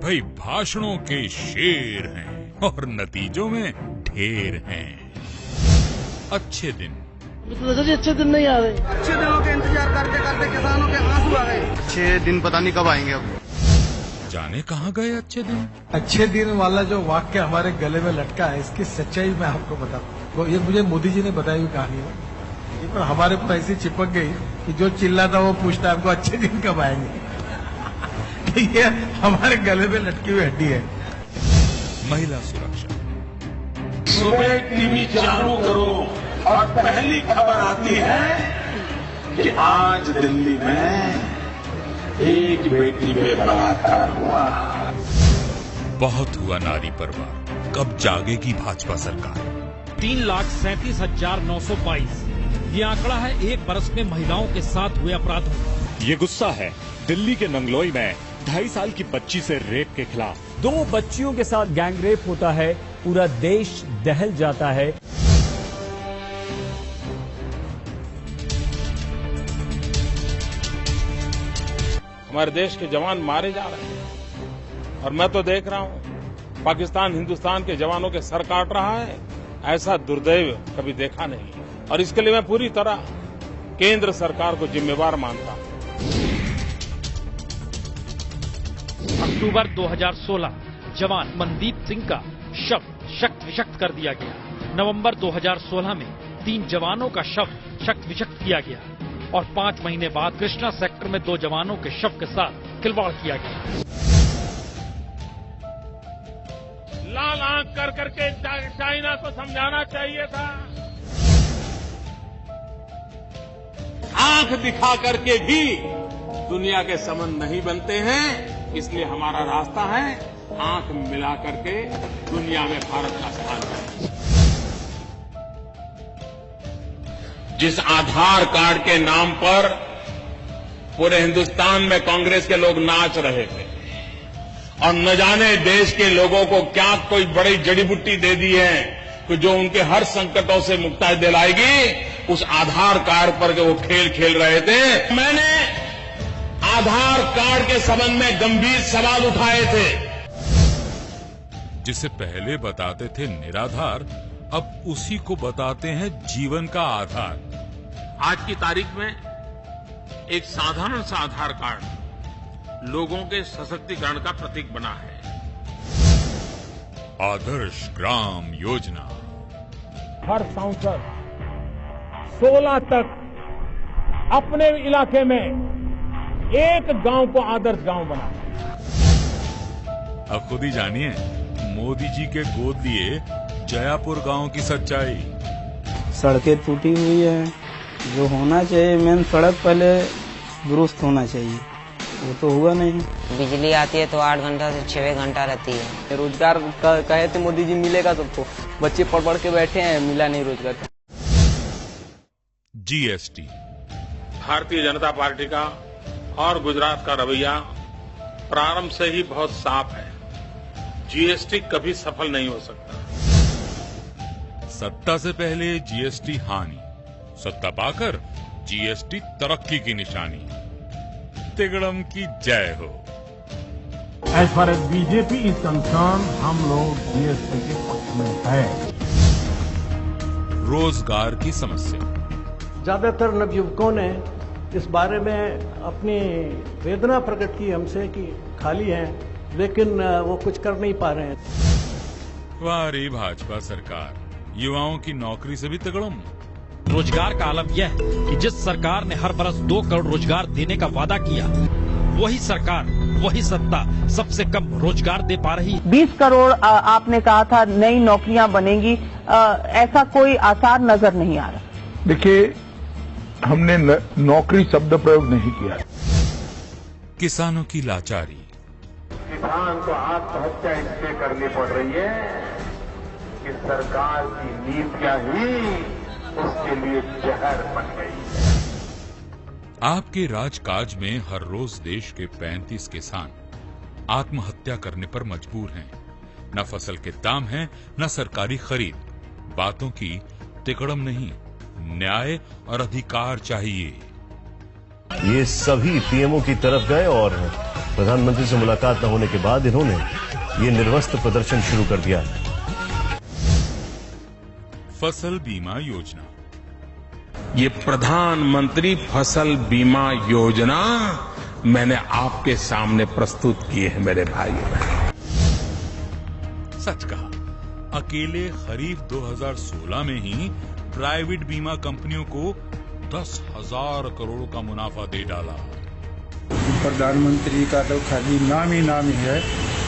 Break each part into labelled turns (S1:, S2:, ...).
S1: भाई भाषणों के शेर हैं और नतीजों में ढेर हैं। अच्छे दिन
S2: जी अच्छे दिन नहीं आ रहे।
S3: अच्छे दिनों के इंतजार करते करते किसानों के आंसू आ गए।
S4: अच्छे दिन पता नहीं कब आएंगे अब।
S1: जाने कहाँ गए अच्छे दिन।
S5: अच्छे दिन वाला जो वाक्य हमारे गले में लटका है, इसकी सच्चाई मैं आपको बताऊं। ये मुझे मोदी जी ने बताई हुई कहानी है, ये पर हमारे पर ऐसी चिपक गई कि जो चिल्लाता वो पूछता हमको अच्छे दिन कब आएंगे। ये हमारे गले में लटकी हुई हड्डी है।
S1: महिला सुरक्षा।
S6: सुबह टीवी चालू करो और पहली खबर आती है कि आज दिल्ली में एक बेटी पे बलात्कार हुआ।
S1: बहुत हुआ नारी परवार, कब जागेगी भाजपा सरकार।
S7: 3,37,922 ये आंकड़ा है एक बरस में महिलाओं के साथ हुए अपराधों का।
S8: ये गुस्सा है दिल्ली के नंगलोई में 2.5 साल की बच्ची से रेप के खिलाफ।
S9: 2 बच्चियों के साथ गैंगरेप होता है, पूरा देश दहल जाता है।
S6: हमारे देश के जवान मारे जा रहे हैं और मैं तो देख रहा हूं पाकिस्तान हिंदुस्तान के जवानों के सर काट रहा है। ऐसा दुर्दैव कभी देखा नहीं और इसके लिए मैं पूरी तरह केंद्र सरकार को जिम्मेवार मानता हूं।
S7: अक्टूबर 2016 जवान मनदीप सिंह का शव शक्त विशक्त कर दिया गया। नवंबर 2016 में 3 जवानों का शव शक्त विशक्त किया गया और 5 महीने बाद कृष्णा सेक्टर में 2 जवानों के शव के साथ खिलवाड़ किया गया।
S6: लाल आंख कर करके चाइना को समझाना चाहिए था। आंख दिखा करके भी दुनिया के संबंध नहीं बनते हैं, इसलिए हमारा रास्ता है आंख मिला करके दुनिया में भारत का स्थान है। जिस आधार कार्ड के नाम पर पूरे हिंदुस्तान में कांग्रेस के लोग नाच रहे थे और न जाने देश के लोगों को क्या कोई बड़ी जड़ी बूटी दे दी है कि जो उनके हर संकटों से मुक्ति दिलाएगी, उस आधार कार्ड पर जो वो खेल खेल रहे थे। मैंने आधार कार्ड के संबंध में गंभीर सवाल उठाए थे।
S1: जिसे पहले बताते थे निराधार, अब उसी को बताते हैं जीवन का आधार।
S6: आज की तारीख में एक साधारण सा आधार कार्ड लोगों के सशक्तिकरण का प्रतीक बना है।
S1: आदर्श ग्राम योजना।
S8: हर सांसद 16 तक अपने इलाके में एक गांव को आदर्श गांव बना।
S1: अब खुद ही जानिए मोदी जी के गोद लिए जयापुर गांव की सच्चाई।
S10: सड़कें टूटी हुई है, जो होना चाहिए मेन सड़क पहले दुरुस्त होना चाहिए, वो तो हुआ नहीं।
S11: बिजली आती है तो 8 घंटा से 6 घंटा रहती है।
S12: रोजगार कहे थे मोदी जी मिलेगा सबको, बच्चे पढ़ पढ़ के बैठे हैं, मिला नहीं रोजगार।
S1: जीएसटी।
S6: भारतीय जनता पार्टी का और गुजरात का रवैया प्रारंभ से ही बहुत साफ है। जीएसटी कभी सफल नहीं हो सकता।
S1: सत्ता से पहले जीएसटी हानि, सत्ता पाकर जीएसटी तरक्की की निशानी। तिगड़म की जय हो।
S8: As far as BJP is concerned, हम लोग जीएसटी के पक्ष में हैं।
S1: रोजगार की समस्या।
S2: ज्यादातर नवयुवकों ने इस बारे में अपनी वेदना प्रकट की हमसे कि खाली हैं, लेकिन वो कुछ कर नहीं पा रहे हैं।
S1: वारी भाजपा सरकार, युवाओं की नौकरी से भी तगड़म।
S7: रोजगार का आलम यह है कि जिस सरकार ने हर बरस 2 करोड़ रोजगार देने का वादा किया, वही सरकार, वही सत्ता सबसे कम रोजगार दे पा रही।
S13: 20 करोड़ आपने कहा था नई नौकरियां बनेंगी, ऐसा कोई आसार नजर नहीं आ रहा।
S14: देखिए, हमने नौकरी शब्द प्रयोग नहीं किया।
S1: किसानों की लाचारी।
S15: किसान को आत्महत्या इसलिए करनी पड़ रही है कि सरकार की नीतियां ही उसके लिए जहर बन गई है।
S1: आपके राजकाज में हर रोज देश के 35 किसान आत्महत्या करने पर मजबूर हैं। न फसल के दाम हैं, न सरकारी खरीद। बातों की तिकड़म नहीं, न्याय और अधिकार चाहिए।
S16: ये सभी पीएमओ की तरफ गए और प्रधानमंत्री से मुलाकात न होने के बाद इन्होंने ये निर्वस्त्र प्रदर्शन शुरू कर दिया।
S1: फसल बीमा योजना,
S6: ये प्रधानमंत्री फसल बीमा योजना मैंने आपके सामने प्रस्तुत की है मेरे भाइयों।
S1: सच कहा, अकेले खरीफ 2016 में ही प्राइवेट बीमा कंपनियों को 10,000 करोड़ का मुनाफा दे डाला।
S17: प्रधानमंत्री का तो खाली नाम ही है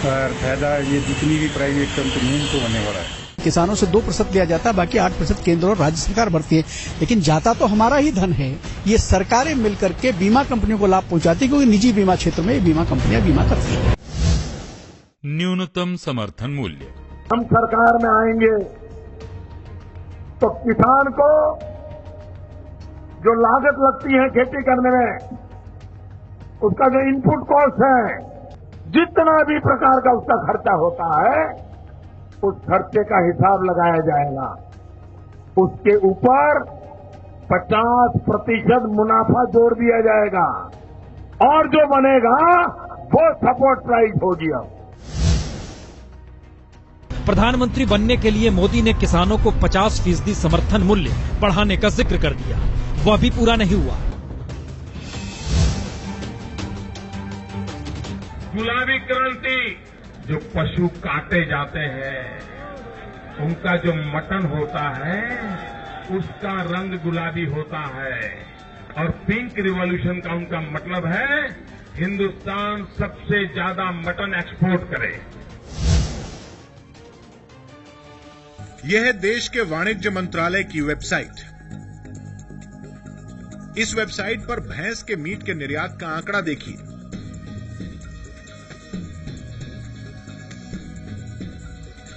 S17: और फायदा ये जितनी भी प्राइवेट कंपनी है इनको होने वाला है।
S18: किसानों से 2% लिया जाता है, बाकी 8% केंद्र और राज्य सरकार भरती है, लेकिन जाता तो हमारा ही धन है। ये सरकारें मिलकर के बीमा कंपनियों को लाभ पहुंचाती, क्योंकि निजी बीमा क्षेत्र में बीमा कंपनियां बीमा करती हैं।
S1: न्यूनतम समर्थन मूल्य,
S15: हम सरकार में आएंगे तो किसान को जो लागत लगती है खेती करने में, उसका जो इनपुट कॉस्ट है, जितना भी प्रकार का उसका खर्चा होता है, उस खर्चे का हिसाब लगाया जाएगा। उसके ऊपर 50% मुनाफा जोड़ दिया जाएगा और जो बनेगा वो सपोर्ट प्राइस होगी। अब
S7: प्रधानमंत्री बनने के लिए मोदी ने किसानों को 50% समर्थन मूल्य बढ़ाने का जिक्र कर दिया, वह भी पूरा नहीं हुआ।
S6: गुलाबी क्रांति, जो पशु काटे जाते हैं उनका जो मटन होता है उसका रंग गुलाबी होता है, और पिंक रिवॉल्यूशन का उनका मतलब है हिंदुस्तान सबसे ज्यादा मटन एक्सपोर्ट करे।
S19: यह है देश के वाणिज्य मंत्रालय की वेबसाइट। इस वेबसाइट पर भैंस के मीट के निर्यात का आंकड़ा देखिए।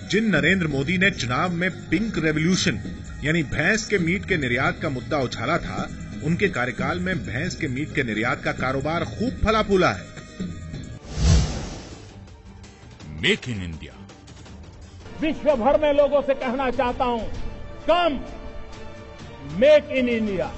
S19: जिन नरेंद्र मोदी ने चुनाव में पिंक रेवोल्यूशन यानी भैंस के मीट के निर्यात का मुद्दा उछाला था, उनके कार्यकाल में भैंस के मीट के निर्यात का कारोबार खूब फला फूला है।
S1: मेक इन इंडिया,
S8: विश्व भर में लोगों से कहना चाहता हूं, कम मेक इन इंडिया।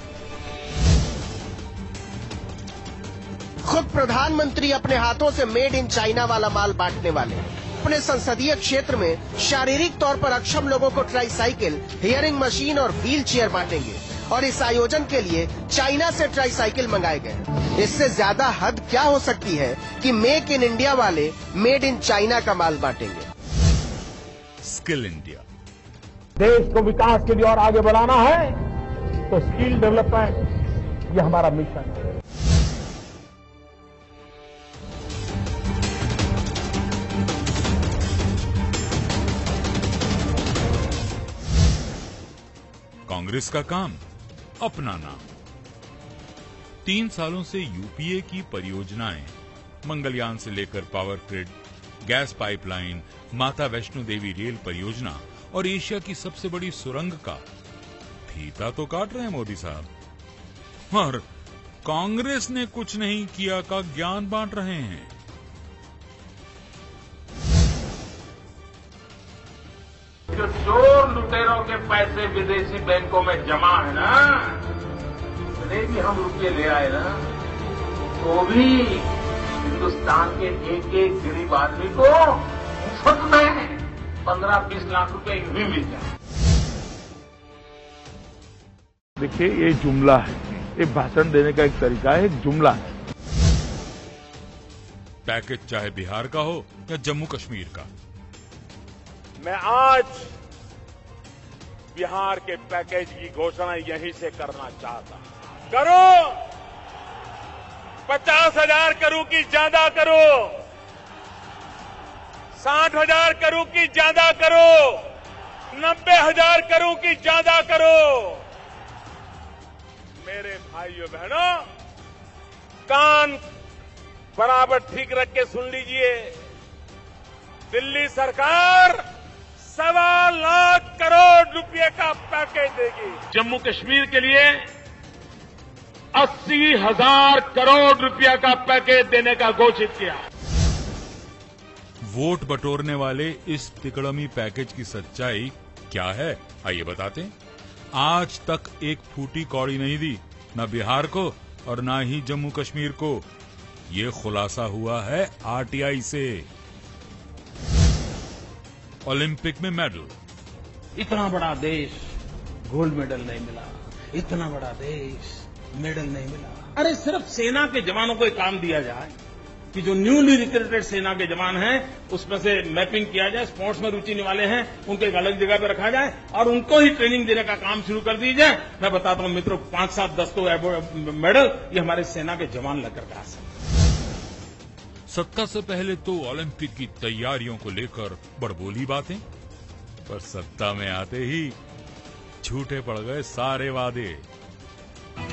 S20: खुद प्रधानमंत्री अपने हाथों से मेड इन चाइना वाला माल बांटने वाले हैं। अपने संसदीय क्षेत्र में शारीरिक तौर पर अक्षम लोगों को ट्राईसाइकिल, हियरिंग मशीन और व्हील चेयर बांटेंगे, और इस आयोजन के लिए चाइना से ट्राईसाइकिल मंगाए गए। इससे ज्यादा हद क्या हो सकती है कि मेक इन इंडिया वाले मेड इन चाइना का माल बांटेंगे।
S1: स्किल इंडिया,
S8: देश को विकास के लिए और आगे बढ़ाना है तो स्किल डेवलपमेंट, ये हमारा मिशन है।
S1: कांग्रेस का काम अपना नाम। 3 सालों से यूपीए की परियोजनाएं, मंगलयान से लेकर पावर ग्रिड, गैस पाइपलाइन, माता वैष्णो देवी रेल परियोजना और एशिया की सबसे बड़ी सुरंग का फीता तो काट रहे हैं मोदी साहब, और कांग्रेस ने कुछ नहीं किया का ज्ञान बांट रहे हैं।
S6: जो चोर लुटेरों के पैसे विदेशी बैंकों में जमा है ना, इतने भी हम रुपये ले आए ना, तो भी हिंदुस्तान के एक एक गरीब आदमी को मुफ्त में 15-20 लाख रुपए भी मिल जाए।
S14: देखिए, ये जुमला है, ये भाषण देने का एक तरीका है, एक जुमला है।
S1: पैकेज चाहे बिहार का हो या जम्मू कश्मीर का।
S21: मैं आज बिहार के पैकेज की घोषणा यहीं से करना चाहता हूं। करो, 50,000 करूं कि ज्यादा करो, 60,000 करूं कि ज्यादा करो, 90,000 करूं कि ज्यादा करो। मेरे भाइयों बहनों, कान बराबर ठीक रख के सुन लीजिए। दिल्ली सरकार 1.25 लाख करोड़ रुपए का पैकेज देगी। जम्मू कश्मीर के लिए 80,000 करोड़ रुपया का पैकेज देने का घोषित किया।
S1: वोट बटोरने वाले इस तिकड़मी पैकेज की सच्चाई क्या है, आइए बताते हैं। आज तक एक फूटी कौड़ी नहीं दी, न बिहार को और ना ही जम्मू कश्मीर को। ये खुलासा हुआ है आरटीआई से। ओलंपिक में मेडल,
S5: इतना बड़ा देश गोल्ड मेडल नहीं मिला, इतना बड़ा देश मेडल नहीं मिला। अरे सिर्फ सेना के जवानों को एक काम दिया जाए कि जो न्यूली रिक्रूटेड सेना के जवान हैं उसमें से मैपिंग किया जाए, स्पोर्ट्स में रुचि वाले हैं उनको एक अलग जगह पर रखा जाए और उनको ही ट्रेनिंग देने का काम शुरू कर दी जाए। मैं बताता हूं मित्रों, 5, 7, 10 तो मेडल ये हमारे सेना के जवान लेकर के आ सकते।
S1: सत्ता से पहले तो ओलंपिक की तैयारियों को लेकर बड़बोली बातें, पर सत्ता में आते ही झूठे पड़ गए सारे वादे।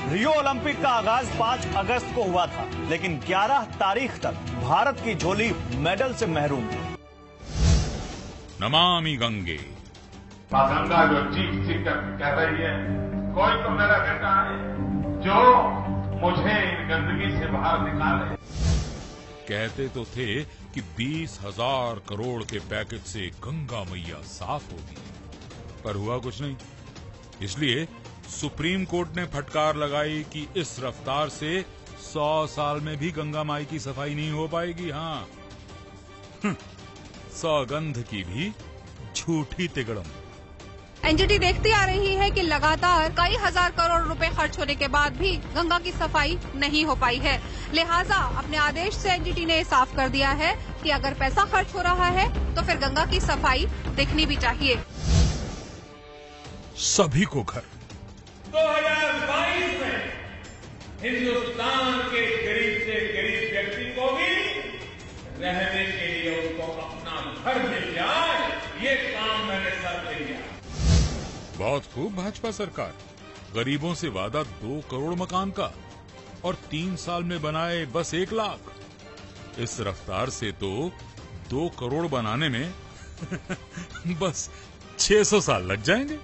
S3: रियो ओलंपिक का आगाज 5 अगस्त को हुआ था, लेकिन 11 तारीख तक भारत की झोली मेडल से महरूम थी।
S1: नमामि गंगे,
S21: गंगा जो चीख कर कह रही है, कोई तो मेरा बेटा है जो मुझे इन गंदगी से बाहर निकाले।
S1: कहते तो थे कि 20,000 करोड़ के पैकेज से गंगा मैया साफ होगी, पर हुआ कुछ नहीं। इसलिए सुप्रीम कोर्ट ने फटकार लगाई कि इस रफ्तार से 100 साल में भी गंगा माई की सफाई नहीं हो पाएगी। हाँ, सौगंध की भी झूठी तिगड़म।
S22: एनजीटी देखती आ रही है कि लगातार कई हजार करोड़ रुपए खर्च होने के बाद भी गंगा की सफाई नहीं हो पाई है। लिहाजा अपने आदेश से एनजीटी ने साफ कर दिया है कि अगर पैसा खर्च हो रहा है तो फिर गंगा की सफाई दिखनी भी चाहिए।
S1: सभी को घर
S21: 2022 में हिंदुस्तान के गरीब से गरीब व्यक्ति को भी रहने के लिए उनको अपना घर मिल जाए, ये काम मैंने सर किया।
S1: बहुत खूब भाजपा सरकार, गरीबों से वादा 2 करोड़ मकान का और 3 साल में बनाए बस 1 लाख। इस रफ्तार से तो 2 करोड़ बनाने में बस 600 साल लग जाएंगे।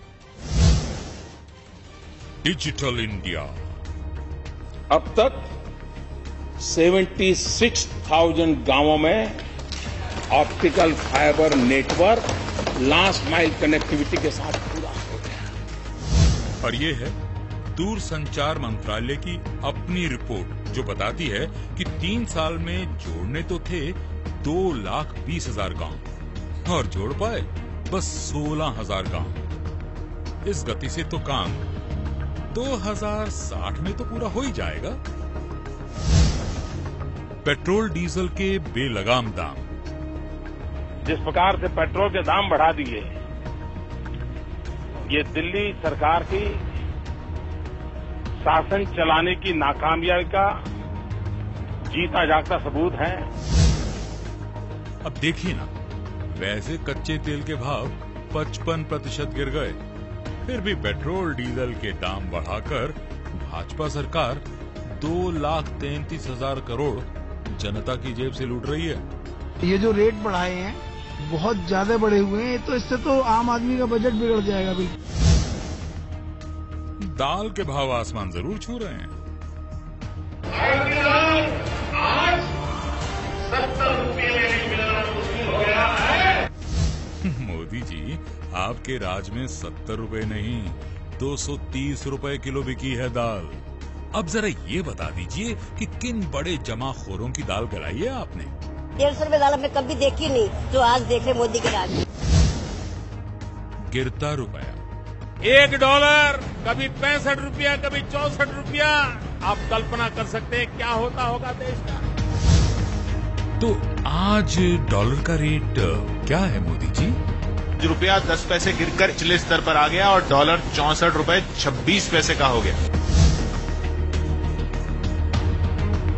S1: डिजिटल इंडिया,
S6: अब तक 76,000 गांवों में optical fibre network last mile connectivity के साथ पूरा हो गया।
S1: और ये है दूरसंचार मंत्रालय की अपनी रिपोर्ट, जो बताती है कि 3 साल में जोड़ने तो थे 2,20,000 गांव और जोड़ पाए बस 16,000 गांव। इस गति से तो काम 2060 में तो पूरा हो ही जाएगा। पेट्रोल डीजल के बेलगाम दाम,
S21: जिस प्रकार से पेट्रोल के दाम बढ़ा दिए, ये दिल्ली सरकार की शासन चलाने की नाकामयाबी का जीता जागता सबूत है।
S1: अब देखिए ना, वैसे कच्चे तेल के भाव 55% गिर गए, फिर भी पेट्रोल डीजल के दाम बढ़ाकर भाजपा सरकार 2,33,000 करोड़ जनता की जेब से लूट रही है।
S5: ये जो रेट बढ़ाए हैं बहुत ज्यादा बढ़े हुए हैं, तो इससे तो आम आदमी का बजट बिगड़ जाएगा। बिल्कुल
S1: दाल के भाव आसमान जरूर छू रहे हैं।
S21: आज 70 रुपये में मिलना मुश्किल हो गया है।
S1: मोदी जी, आपके राज में 70 रुपए नहीं 230 रुपए किलो बिकी है दाल। अब जरा ये बता दीजिए कि किन बड़े जमाखोरों की दाल गलाई है आपने?
S23: 150 रुपए दाल हमने कभी देखी नहीं, जो आज देख रहे मोदी के राज में।
S1: गिरता रुपया,
S21: $1 कभी 65 रुपया, कभी 64 रुपया। आप कल्पना कर सकते हैं क्या होता होगा देश का।
S1: तो आज डॉलर का रेट क्या है मोदी जी?
S19: रुपया 10 पैसे गिरकर पिछले स्तर पर आ गया और डॉलर 64 रुपए 26 पैसे का हो गया।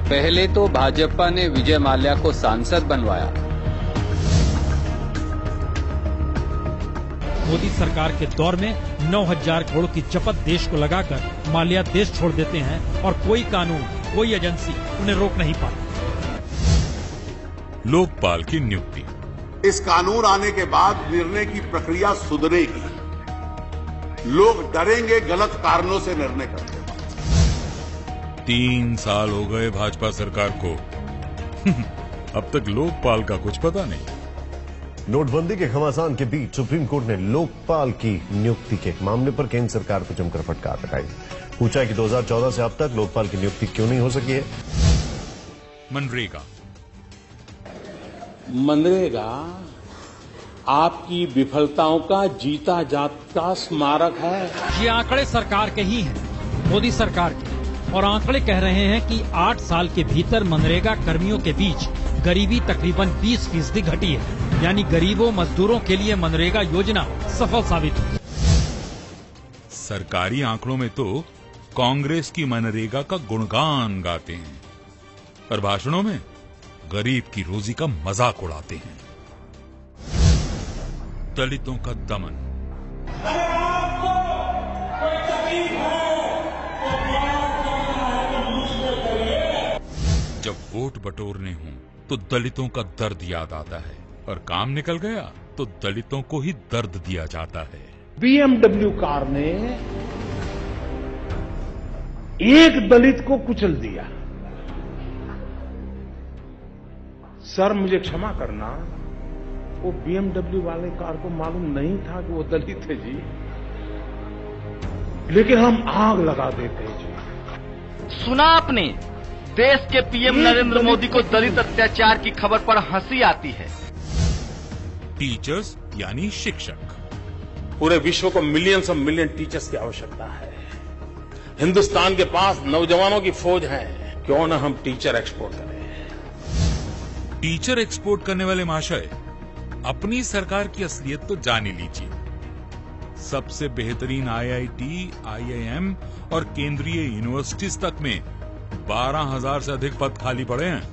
S24: पहले तो भाजपा ने विजय माल्या को सांसद बनवाया।
S7: मोदी सरकार के दौर में 9,000 करोड़ की चपत देश को लगाकर माल्या देश छोड़ देते हैं और कोई कानून, कोई एजेंसी उन्हें रोक नहीं पाती।
S1: लोकपाल की नियुक्ति,
S15: इस कानून आने के बाद निर्णय की प्रक्रिया सुधरेगी। लोग डरेंगे गलत कारणों से निर्णय करने।
S1: 3 साल हो गए भाजपा सरकार को अब तक लोकपाल का कुछ पता नहीं।
S16: नोटबंदी के घमासान के बीच सुप्रीम कोर्ट ने लोकपाल की नियुक्ति के मामले पर केंद्र सरकार को जमकर फटकार लगाई। पूछा कि 2014 से अब तक लोकपाल की नियुक्ति क्यों नहीं हो सकी है।
S6: मनरेगा आपकी विफलताओं का जीता जागता स्मारक है।
S7: ये आंकड़े सरकार के ही हैं, मोदी सरकार के, और आंकड़े कह रहे हैं कि 8 साल के भीतर मनरेगा कर्मियों के बीच गरीबी तकरीबन 20% घटी है। यानी गरीबों मजदूरों के लिए मनरेगा योजना सफल साबित हुई।
S1: सरकारी आंकड़ों में तो कांग्रेस की मनरेगा का गुणगान गाते हैं, पर भाषणों में गरीब की रोजी का मजाक उड़ाते हैं। दलितों का दमन, जब वोट बटोरने हों तो दलितों का दर्द याद आता है, और काम निकल गया तो दलितों को ही दर्द दिया जाता है।
S8: BMW कार ने एक दलित को कुचल दिया। सर मुझे क्षमा करना, वो BMW वाले कार को मालूम नहीं था कि वो दलित है जी, लेकिन हम आग लगा देते हैं जी।
S4: सुना आपने, देश के पीएम नरेंद्र मोदी को दलित अत्याचार की खबर पर हंसी आती है।
S1: टीचर्स यानी शिक्षक।
S6: पूरे विश्व को मिलियंस ऑफ मिलियन टीचर्स की आवश्यकता है। हिंदुस्तान के पास नौजवानों की फौज है, क्यों न हम टीचर एक्सपोर्ट करें।
S1: टीचर एक्सपोर्ट करने वाले महाशय, अपनी सरकार की असलियत तो जान ही लीजिए। सबसे बेहतरीन IIT, IIM और केंद्रीय यूनिवर्सिटीज तक में 12,000 से अधिक पद खाली पड़े हैं।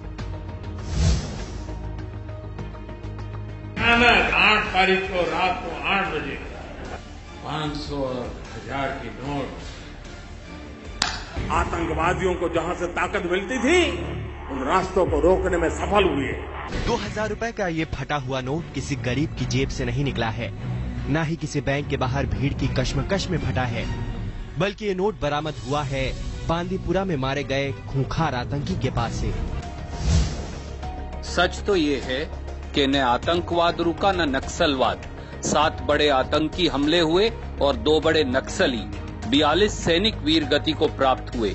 S21: 8 तारीख को रात को 8 बजे 500 और 1000 की नोट आतंकवादियों को जहां से ताकत मिलती थी, उन रास्तों को रोकने में सफल हुए।
S9: 2000 रुपए का ये फटा हुआ नोट किसी गरीब की जेब से नहीं निकला है, न ही किसी बैंक के बाहर भीड़ की कश्मकश में फटा है, बल्कि ये नोट बरामद हुआ है बांदीपुरा में मारे गए खूंखार आतंकी के पास से।
S24: सच तो ये है कि न आतंकवाद रुका न नक्सलवाद। 7 बड़े आतंकी हमले हुए और 2 बड़े नक्सली, 42 सैनिक वीर गति को प्राप्त हुए।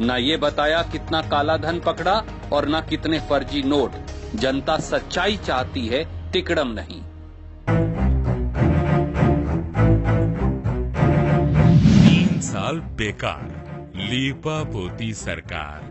S24: न ये बताया कितना काला धन पकड़ा और न कितने फर्जी नोट। जनता सच्चाई चाहती है, तिकड़म नहीं।
S1: 3 साल बेकार, लीपा पोती सरकार।